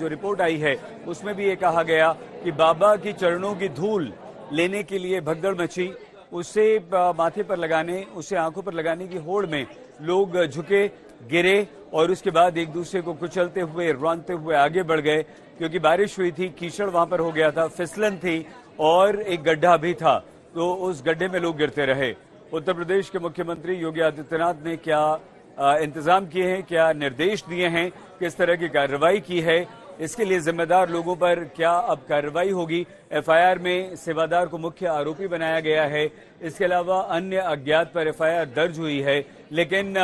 जो रिपोर्ट आई है उसमें भी ये कहा गया कि बाबा की चरणों की धूल लेने के लिए भगदड़ मची। उसे माथे पर लगाने, उसे आंखों पर लगाने की होड़ में लोग झुके, गिरे और उसके बाद एक दूसरे को कुचलते हुए, रौंदते हुए आगे बढ़ गए, क्योंकि बारिश हुई थी, कीचड़ वहां पर हो गया था, फिसलन थी और एक गड्ढा भी था, तो उस गड्ढे में लोग गिरते रहे। उत्तर प्रदेश के मुख्यमंत्री योगी आदित्यनाथ ने क्या इंतजाम किए हैं, क्या निर्देश दिए हैं, किस तरह की कार्रवाई की है, इसके लिए जिम्मेदार लोगों पर क्या अब कार्रवाई होगी। एफआईआर में सेवादार को मुख्य आरोपी बनाया गया है, इसके अलावा अन्य अज्ञात पर एफआईआर दर्ज हुई है। लेकिन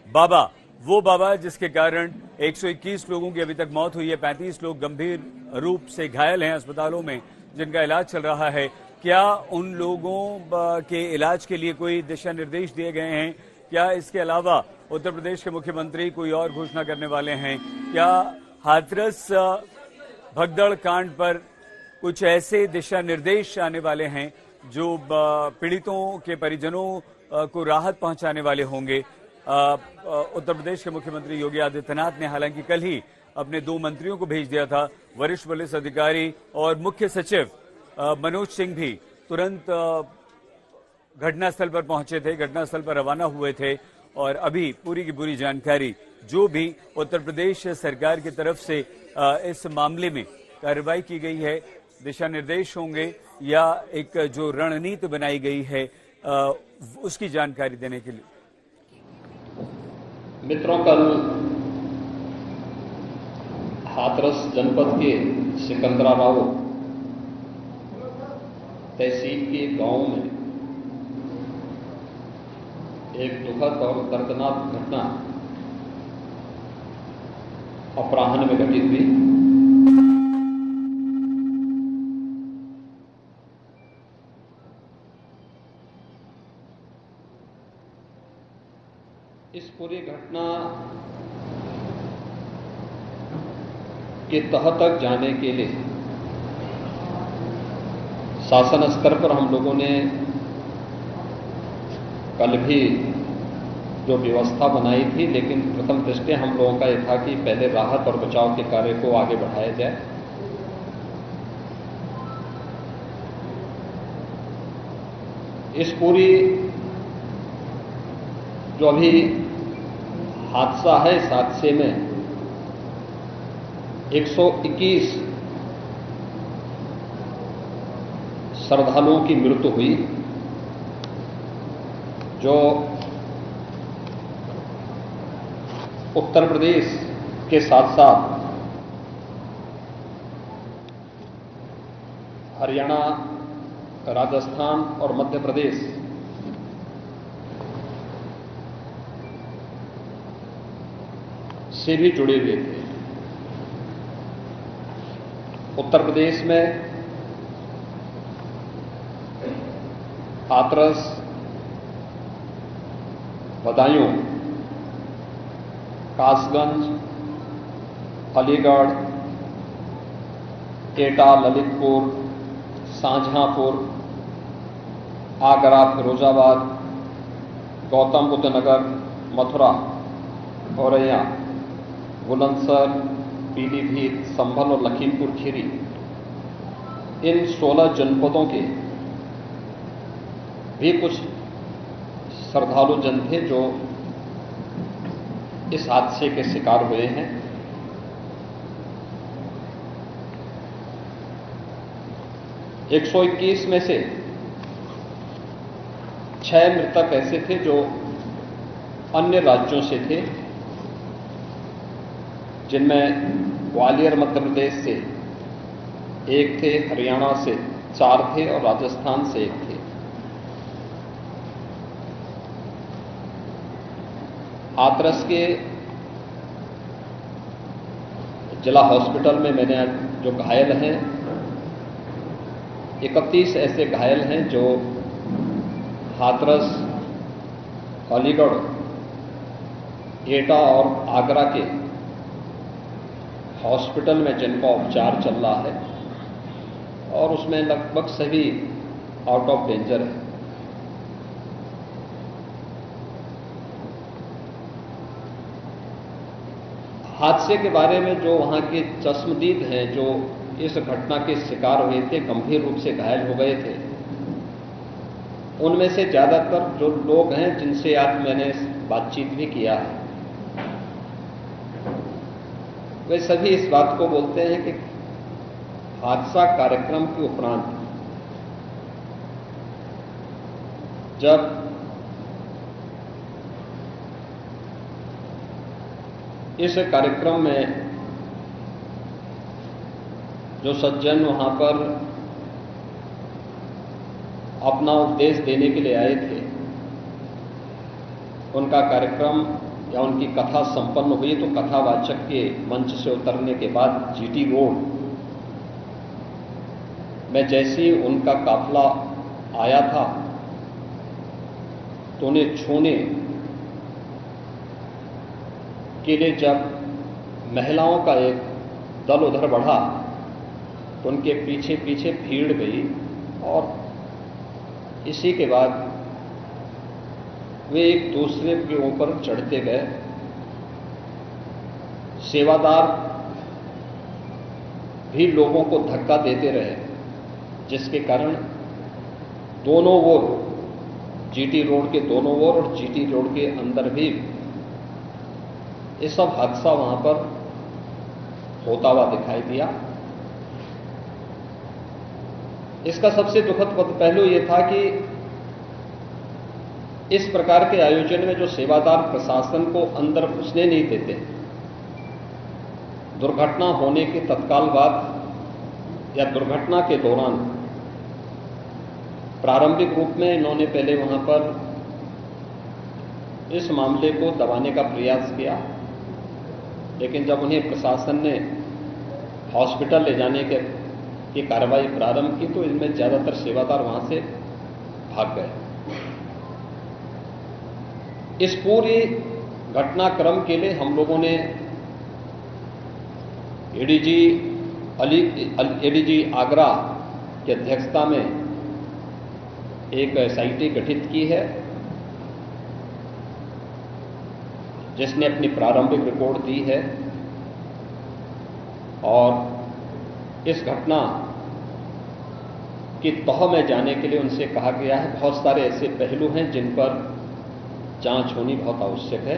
बाबा, वो बाबा जिसके कारण 121 लोगों की अभी तक मौत हुई है, 35 लोग गंभीर रूप से घायल हैं अस्पतालों में जिनका इलाज चल रहा है, क्या उन लोगों के इलाज के लिए कोई दिशा निर्देश दिए गए हैं? क्या इसके अलावा उत्तर प्रदेश के मुख्यमंत्री कोई और घोषणा करने वाले हैं? क्या हाथरस भगदड़ कांड पर कुछ ऐसे दिशा निर्देश आने वाले हैं जो पीड़ितों के परिजनों को राहत पहुंचाने वाले होंगे? उत्तर प्रदेश के मुख्यमंत्री योगी आदित्यनाथ ने हालांकि कल ही अपने 2 मंत्रियों को भेज दिया था। वरिष्ठ पुलिस अधिकारी और मुख्य सचिव मनोज सिंह भी तुरंत घटनास्थल पर पहुंचे थे, घटनास्थल पर रवाना हुए थे और अभी पूरी की पूरी जानकारी जो भी उत्तर प्रदेश सरकार की तरफ से इस मामले में कार्रवाई की गई है, दिशा निर्देश होंगे या एक जो रणनीति बनाई गई है उसकी जानकारी देने के लिए। मित्रों, कल हाथरस जनपद के सिकंदराबाद तहसील के गांव में एक दुखद और दर्दनाक घटना अपराह्न में घटित हुई। इस पूरी घटना के तह तक जाने के लिए शासन स्तर पर हम लोगों ने कल भी जो व्यवस्था बनाई थी, लेकिन प्रथम दृष्टया हम लोगों का यह था कि पहले राहत और बचाव के कार्य को आगे बढ़ाया जाए। इस पूरी जो अभी हादसा है, इस हादसे में 121 श्रद्धालुओं की मृत्यु हुई, जो उत्तर प्रदेश के साथ साथ हरियाणा, राजस्थान और मध्य प्रदेश से भी जुड़े हुए थे। उत्तर प्रदेश में हाथरस, बदायूं, कासगंज, अलीगढ़, एटा, ललितपुर, शाहजहांपुर, आगरा, फिरोजाबाद, गौतम बुद्ध नगर, मथुरा, औरैया, बुलंदशहर, पीलीभीत, संभल और लखीमपुर खीरी, इन 16 जनपदों के भी कुछ श्रद्धालु जन थे जो इस हादसे के शिकार हुए हैं। एक 121 में से 6 मृतक ऐसे थे जो अन्य राज्यों से थे, जिनमें ग्वालियर मध्य प्रदेश से 1 थे, हरियाणा से 4 थे और राजस्थान से 1 थे। हाथरस के जिला हॉस्पिटल में मैंने जो घायल हैं, 31 ऐसे घायल हैं जो हाथरस, अलीगढ़, एटा और आगरा के हॉस्पिटल में जिनका उपचार चल रहा है और उसमें लगभग सभी आउट ऑफ डेंजर है। हादसे के बारे में जो वहां के चश्मदीद हैं, जो इस घटना के शिकार हुए थे, गंभीर रूप से घायल हो गए थे, उनमें से ज्यादातर जो लोग हैं जिनसे आज मैंने बातचीत भी किया है, वे सभी इस बात को बोलते हैं कि हादसा कार्यक्रम के उपरांत जब इस कार्यक्रम में जो सज्जन वहां पर अपना उपदेश देने के लिए आए थे, उनका कार्यक्रम या उनकी कथा संपन्न हुई तो कथावाचक के मंच से उतरने के बाद जीटी रोड में जैसे ही उनका काफिला आया था तो उन्हें छूने के लिए जब महिलाओं का एक दल उधर बढ़ा तो उनके पीछे पीछे भीड़ गई और इसी के बाद वे एक दूसरे के ऊपर चढ़ते गए। सेवादार भी लोगों को धक्का देते रहे, जिसके कारण दोनों ओर, जीटी रोड के दोनों ओर और जीटी रोड के अंदर भी ये सब हादसा वहां पर होता हुआ दिखाई दिया। इसका सबसे दुखद पहलू यह था कि इस प्रकार के आयोजन में जो सेवादार प्रशासन को अंदर घुसने नहीं देते, दुर्घटना होने के तत्काल बाद या दुर्घटना के दौरान प्रारंभिक रूप में इन्होंने पहले वहां पर इस मामले को दबाने का प्रयास किया, लेकिन जब उन्हें प्रशासन ने हॉस्पिटल ले जाने की कार्रवाई प्रारंभ की तो इनमें ज्यादातर सेवादार वहां से भाग गए। इस पूरी घटनाक्रम के लिए हम लोगों ने एडीजी आगरा की अध्यक्षता में एक एसआईटी गठित की है, जिसने अपनी प्रारंभिक रिपोर्ट दी है और इस घटना की तह में जाने के लिए उनसे कहा गया है। बहुत सारे ऐसे पहलू हैं जिन पर जांच होनी बहुत आवश्यक है।